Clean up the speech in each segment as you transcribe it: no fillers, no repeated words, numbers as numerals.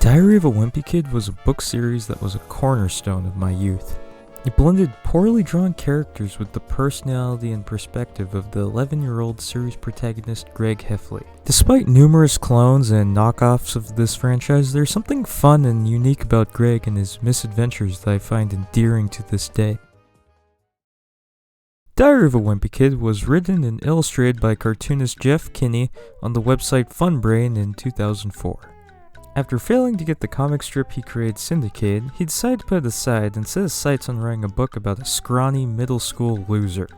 Diary of a Wimpy Kid was a book series that was a cornerstone of my youth. It blended poorly drawn characters with the personality and perspective of the 11-year-old series protagonist Greg Heffley. Despite numerous clones and knockoffs of this franchise, there's something fun and unique about Greg and his misadventures that I find endearing to this day. Diary of a Wimpy Kid was written and illustrated by cartoonist Jeff Kinney on the website Funbrain in 2004. After failing to get the comic strip he created syndicated, he decided to put it aside and set his sights on writing a book about a scrawny middle school loser.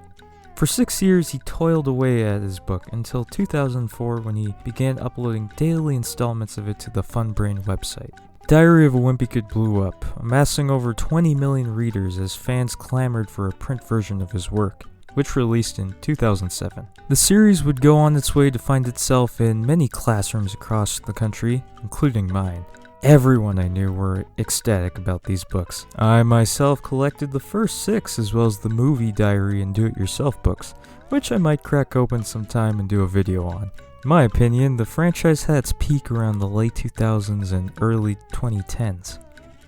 For 6 years he toiled away at his book until 2004 when he began uploading daily installments of it to the Funbrain website. Diary of a Wimpy Kid blew up, amassing over 20 million readers as fans clamored for a print version of his work, which released in 2007. The series would go on its way to find itself in many classrooms across the country, including mine. Everyone I knew were ecstatic about these books. I myself collected the first 6 as well as the movie diary and do-it-yourself books, which I might crack open sometime and do a video on. In my opinion, the franchise had its peak around the late 2000s and early 2010s.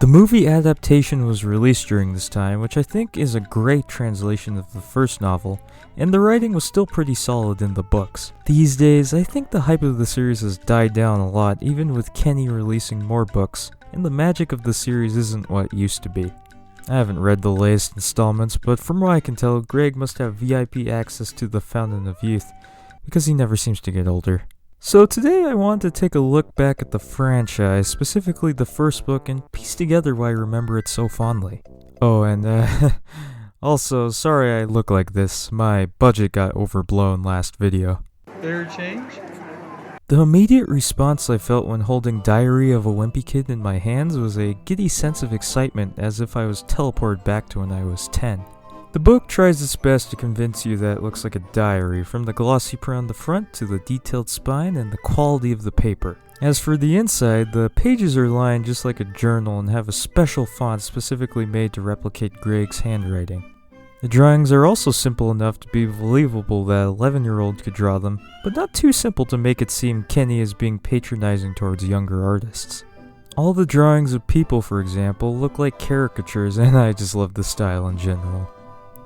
The movie adaptation was released during this time, which I think is a great translation of the first novel, and the writing was still pretty solid in the books. These days, I think the hype of the series has died down a lot, even with Kenny releasing more books, and the magic of the series isn't what it used to be. I haven't read the latest installments, but from what I can tell, Greg must have VIP access to the Fountain of Youth, because he never seems to get older. So today I want to take a look back at the franchise, specifically the first book, and piece together why I remember it so fondly. Oh, and also, sorry I look like this. My budget got overblown last video. Fair change? The immediate response I felt when holding Diary of a Wimpy Kid in my hands was a giddy sense of excitement, as if I was teleported back to when I was 10. The book tries its best to convince you that it looks like a diary, from the glossy print on the front to the detailed spine and the quality of the paper. As for the inside, the pages are lined just like a journal and have a special font specifically made to replicate Greg's handwriting. The drawings are also simple enough to be believable that an 11-year-old could draw them, but not too simple to make it seem Kenny is being patronizing towards younger artists. All the drawings of people, for example, look like caricatures, and I just love the style in general.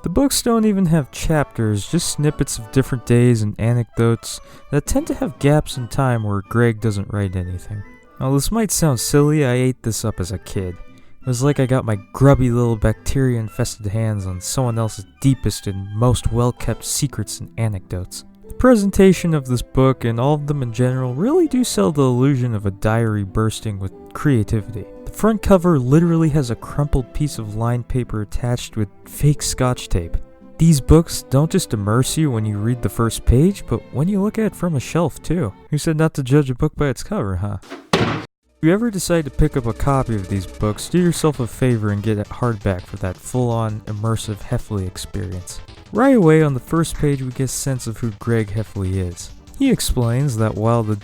The books don't even have chapters, just snippets of different days and anecdotes that tend to have gaps in time where Greg doesn't write anything. Now this might sound silly, I ate this up as a kid. It was like I got my grubby little bacteria-infested hands on someone else's deepest and most well-kept secrets and anecdotes. The presentation of this book, and all of them in general, really do sell the illusion of a diary bursting with creativity. The front cover literally has a crumpled piece of lined paper attached with fake scotch tape. These books don't just immerse you when you read the first page, but when you look at it from a shelf too. Who said not to judge a book by its cover, huh? If you ever decide to pick up a copy of these books, do yourself a favor and get it hardback for that full-on immersive Heffley experience. Right away on the first page we get a sense of who Greg Heffley is. He explains that while the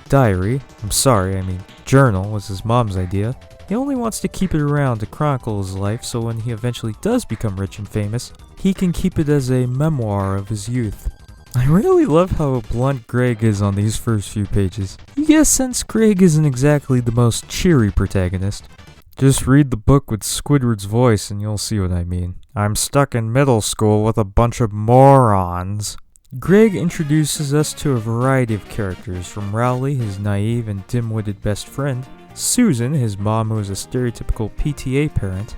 journal was his mom's idea, he only wants to keep it around to chronicle his life so when he eventually does become rich and famous, he can keep it as a memoir of his youth. I really love how blunt Greg is on these first few pages. You get a sense Greg isn't exactly the most cheery protagonist. Just read the book with Squidward's voice and you'll see what I mean. I'm stuck in middle school with a bunch of morons. Greg introduces us to a variety of characters, from Rowley, his naive and dim-witted best friend, Susan, his mom who is a stereotypical PTA parent,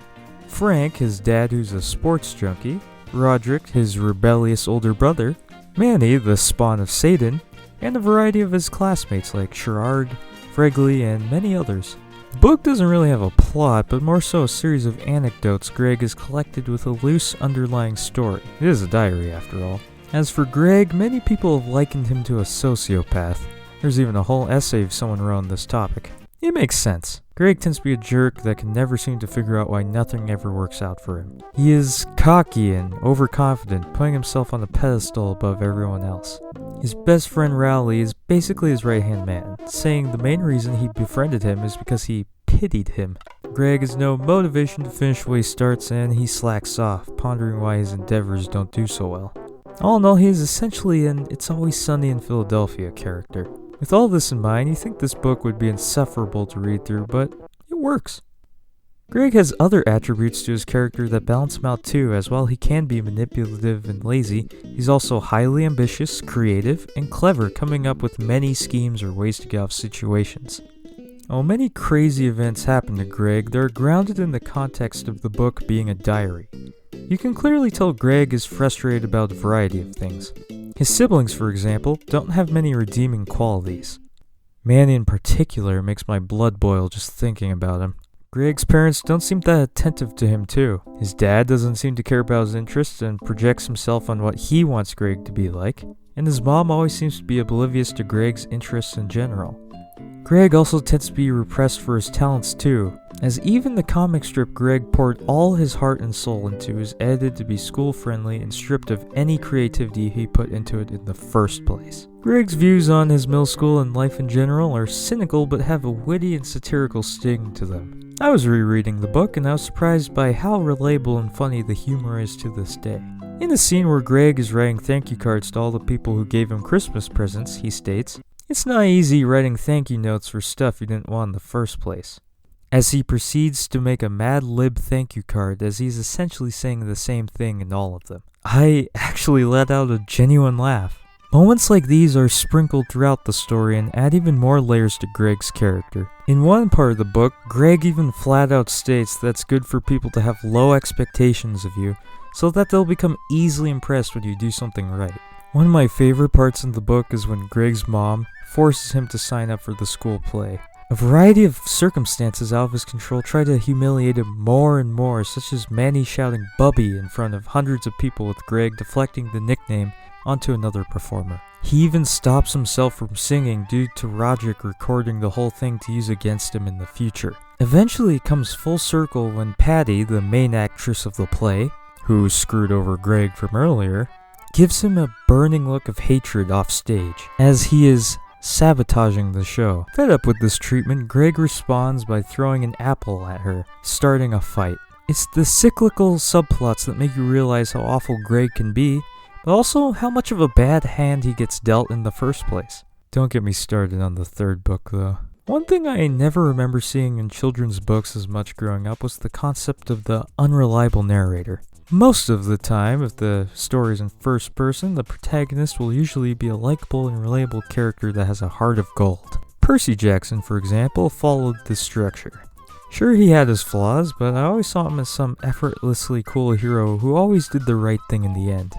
Frank, his dad who's a sports junkie, Roderick, his rebellious older brother, Manny, the spawn of Satan, and a variety of his classmates like Sherrard, Fregley, and many others. The book doesn't really have a plot, but more so a series of anecdotes Greg has collected with a loose underlying story. It is a diary after all. As for Greg, many people have likened him to a sociopath. There's even a whole essay someone wrote on this topic. It makes sense. Greg tends to be a jerk that can never seem to figure out why nothing ever works out for him. He is cocky and overconfident, putting himself on a pedestal above everyone else. His best friend Rowley is basically his right-hand man, saying the main reason he befriended him is because he pitied him. Greg has no motivation to finish what he starts, and he slacks off, pondering why his endeavors don't do so well. All in all, he is essentially an It's Always Sunny in Philadelphia character. With all this in mind, you think this book would be insufferable to read through, but it works. Greg has other attributes to his character that balance him out too, as while he can be manipulative and lazy, he's also highly ambitious, creative, and clever, coming up with many schemes or ways to get off situations. While many crazy events happen to Greg, they're grounded in the context of the book being a diary. You can clearly tell Greg is frustrated about a variety of things. His siblings, for example, don't have many redeeming qualities. Manny in particular makes my blood boil just thinking about him. Greg's parents don't seem that attentive to him too. His dad doesn't seem to care about his interests and projects himself on what he wants Greg to be like, and his mom always seems to be oblivious to Greg's interests in general. Greg also tends to be repressed for his talents too, as even the comic strip Greg poured all his heart and soul into is edited to be school-friendly and stripped of any creativity he put into it in the first place. Greg's views on his middle school and life in general are cynical but have a witty and satirical sting to them. I was rereading the book and I was surprised by how relatable and funny the humor is to this day. In the scene where Greg is writing thank you cards to all the people who gave him Christmas presents, he states, "It's not easy writing thank you notes for stuff you didn't want in the first place." As he proceeds to make a Mad Lib thank you card as he's essentially saying the same thing in all of them. I actually let out a genuine laugh. Moments like these are sprinkled throughout the story and add even more layers to Greg's character. In one part of the book, Greg even flat out states that it's good for people to have low expectations of you, so that they'll become easily impressed when you do something right. One of my favorite parts in the book is when Greg's mom forces him to sign up for the school play. A variety of circumstances out of his control try to humiliate him more and more, such as Manny shouting "Bubby" in front of hundreds of people with Greg deflecting the nickname onto another performer. He even stops himself from singing due to Roderick recording the whole thing to use against him in the future. Eventually it comes full circle when Patty, the main actress of the play, who screwed over Greg from earlier, gives him a burning look of hatred off stage, as he is sabotaging the show. Fed up with this treatment, Greg responds by throwing an apple at her, starting a fight. It's the cyclical subplots that make you realize how awful Greg can be, but also how much of a bad hand he gets dealt in the first place. Don't get me started on the third book though. One thing I never remember seeing in children's books as much growing up was the concept of the unreliable narrator. Most of the time, if the story is in first person, the protagonist will usually be a likable and relatable character that has a heart of gold. Percy Jackson, for example, followed this structure. Sure, he had his flaws, but I always saw him as some effortlessly cool hero who always did the right thing in the end.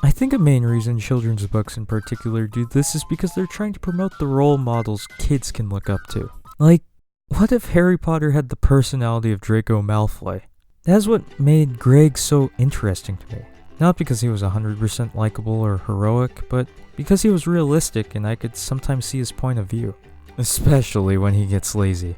I think a main reason children's books in particular do this is because they're trying to promote the role models kids can look up to. Like, what if Harry Potter had the personality of Draco Malfoy? That's what made Greg so interesting to me. Not because he was 100% likable or heroic, but because he was realistic and I could sometimes see his point of view. Especially when he gets lazy.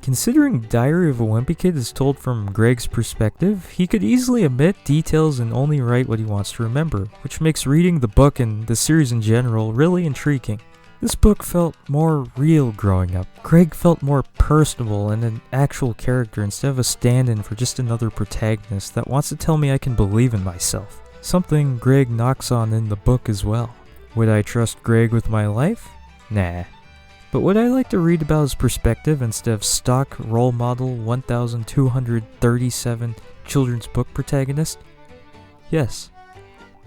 Considering Diary of a Wimpy Kid is told from Greg's perspective, he could easily omit details and only write what he wants to remember, which makes reading the book and the series in general really intriguing. This book felt more real growing up. Greg felt more personable and an actual character instead of a stand-in for just another protagonist that wants to tell me I can believe in myself. Something Greg knocks on in the book as well. Would I trust Greg with my life? Nah. But would I like to read about his perspective instead of stock role model 1237 children's book protagonist? Yes.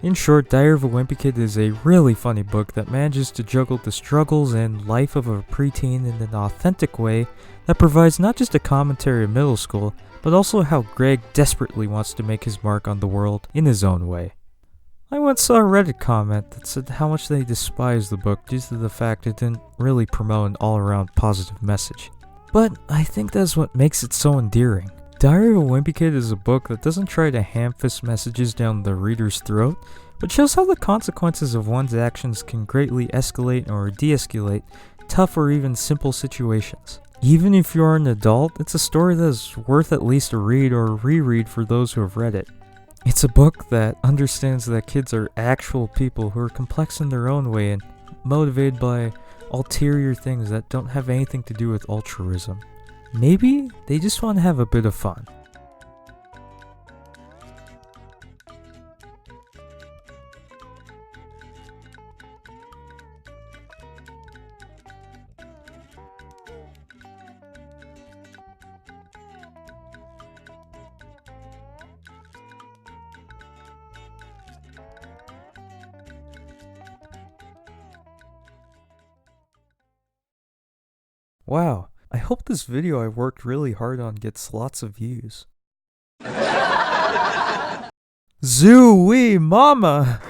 In short, Diary of a Wimpy Kid is a really funny book that manages to juggle the struggles and life of a preteen in an authentic way that provides not just a commentary of middle school, but also how Greg desperately wants to make his mark on the world in his own way. I once saw a Reddit comment that said how much they despised the book due to the fact it didn't really promote an all-around positive message. But I think that's what makes it so endearing. Diary of a Wimpy Kid is a book that doesn't try to ham-fist messages down the reader's throat, but shows how the consequences of one's actions can greatly escalate or de-escalate tough or even simple situations. Even if you're an adult, it's a story that is worth at least a read or reread for those who have read it. It's a book that understands that kids are actual people who are complex in their own way and motivated by ulterior things that don't have anything to do with altruism. Maybe they just want to have a bit of fun. Wow, I hope this video I worked really hard on gets lots of views. Zoo-wee mama!